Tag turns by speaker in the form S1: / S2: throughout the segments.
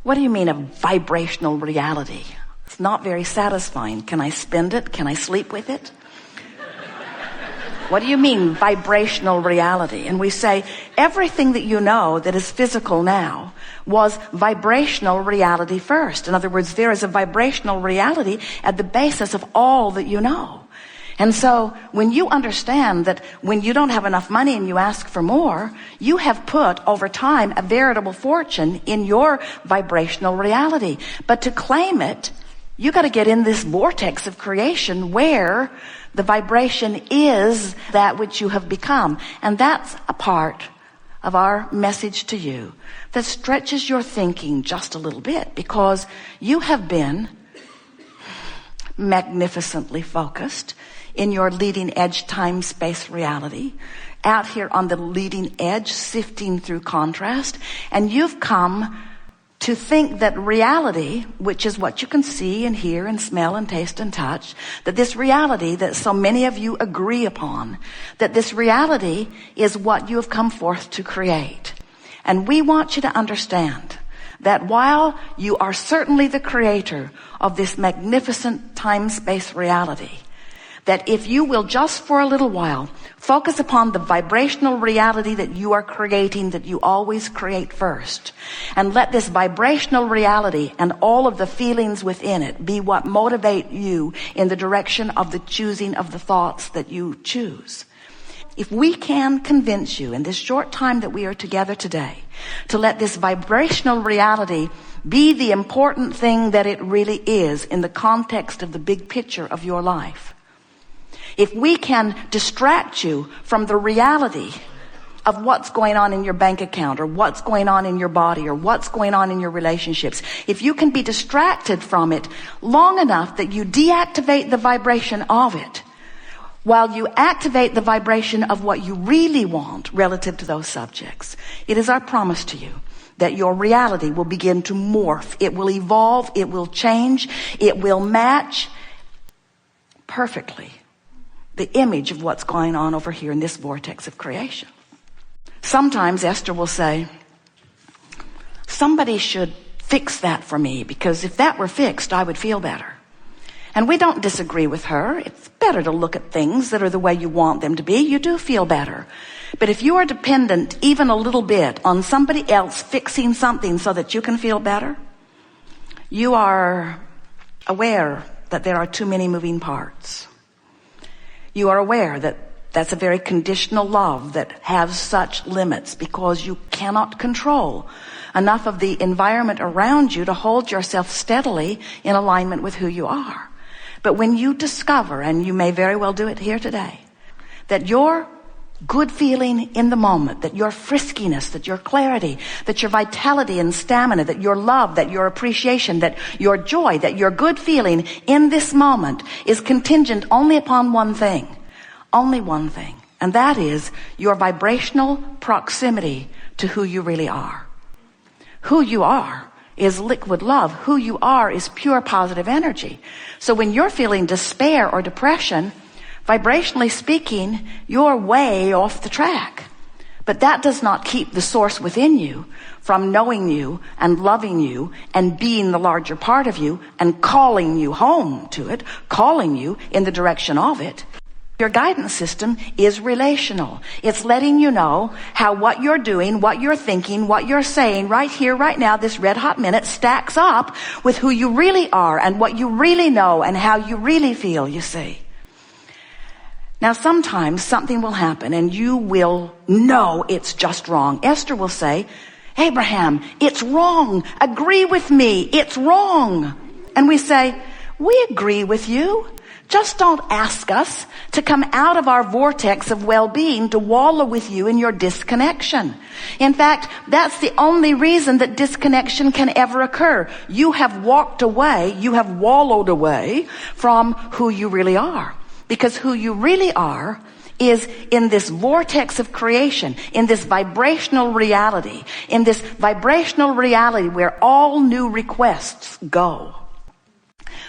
S1: What do you mean a vibrational reality? It's not very satisfying. Can I spend it? Can I sleep with it? What do you mean vibrational reality? And we say everything that you know that is physical now was vibrational reality first. In other words, there is a vibrational reality at the basis of all that you know. And so when you understand that when you don't have enough money and you ask for more, you have put over time a veritable fortune in your vibrational reality. But to claim it, you got to get in this vortex of creation where the vibration is that which you have become. And that's a part of our message to you that stretches your thinking just a little bit, because you have been magnificently focused in your leading edge time-space reality, out here on the leading edge, sifting through contrast, and you've come to think that reality, which is what you can see and hear and smell and taste and touch, that this reality that so many of you agree upon, that this reality is what you have come forth to create. And we want you to understand that while you are certainly the creator of this magnificent time-space reality, that if you will just for a little while focus upon the vibrational reality that you are creating, that you always create first, and let this vibrational reality and all of the feelings within it be what motivate you in the direction of the choosing of the thoughts that you choose. If we can convince you in this short time that we are together today to let this vibrational reality be the important thing that it really is in the context of the big picture of your life, if we can distract you from the reality of what's going on in your bank account, or what's going on in your body, or what's going on in your relationships, if you can be distracted from it long enough that you deactivate the vibration of it, while you activate the vibration of what you really want relative to those subjects, it is our promise to you that your reality will begin to morph. It will evolve. It will change. It will match perfectly the image of what's going on over here in this vortex of creation. Sometimes Esther will say, somebody should fix that for me, because if that were fixed, I would feel better. And we don't disagree with her. It's better to look at things that are the way you want them to be. You do feel better. But if you are dependent even a little bit on somebody else fixing something so that you can feel better, you are aware that there are too many moving parts. You are aware that that's a very conditional love that has such limits, because you cannot control enough of the environment around you to hold yourself steadily in alignment with who you are. But when you discover, and you may very well do it here today, that your good feeling in the moment, that your friskiness, that your clarity, that your vitality and stamina, that your love, that your appreciation, that your joy, that your good feeling in this moment is contingent only upon one thing, and that is your vibrational proximity to who you really are. Who you are is liquid love. Who you are is pure positive energy. So when you're feeling despair or depression, vibrationally speaking, you're way off the track. But that does not keep the source within you from knowing you and loving you and being the larger part of you and calling you home to it, calling you in the direction of it. Your guidance system is relational. It's letting you know how what you're doing, what you're thinking, what you're saying right here, right now, this red hot minute stacks up with who you really are and what you really know and how you really feel, you see. Now, sometimes something will happen and you will know it's just wrong. Esther will say, Abraham, it's wrong. Agree with me. It's wrong. And we say, we agree with you. Just don't ask us to come out of our vortex of well-being to wallow with you in your disconnection. In fact, that's the only reason that disconnection can ever occur. You have walked away, you have wallowed away from who you really are. Because who you really are is in this vortex of creation, in this vibrational reality, where all new requests go.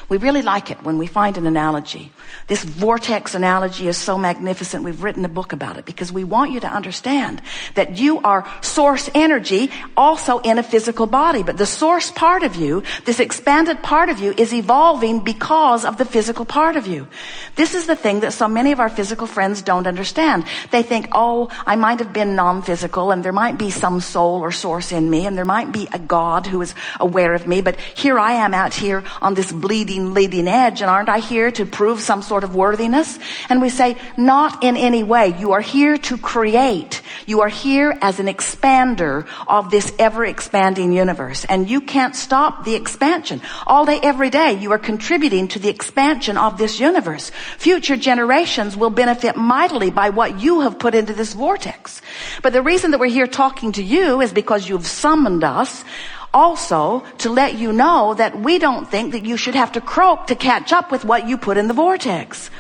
S1: We really like it when we find an analogy. This vortex analogy is so magnificent. We've written a book about it because we want you to understand that you are source energy also in a physical body. But the source part of you, this expanded part of you, is evolving because of the physical part of you. This is the thing that so many of our physical friends don't understand. They think, oh, I might have been non-physical and there might be some soul or source in me and there might be a God who is aware of me, but here I am out here on this bleeding, leading edge, and aren't I here to prove some sort of worthiness? And we say, not in any way. You are here to create. You are here as an expander of this ever-expanding universe, and you can't stop the expansion. All day, every day, you are contributing to the expansion of this universe. Future generations will benefit mightily by what you have put into this vortex. But the reason that we're here talking to you is because you've summoned us also to let you know that we don't think that you should have to croak to catch up with what you put in the vortex.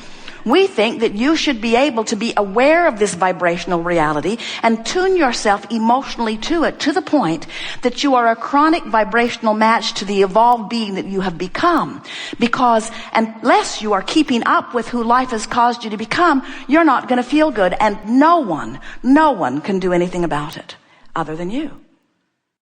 S1: We think that you should be able to be aware of this vibrational reality and tune yourself emotionally to it, to the point that you are a chronic vibrational match to the evolved being that you have become. Because unless you are keeping up with who life has caused you to become, you're not going to feel good, and no one can do anything about it other than you.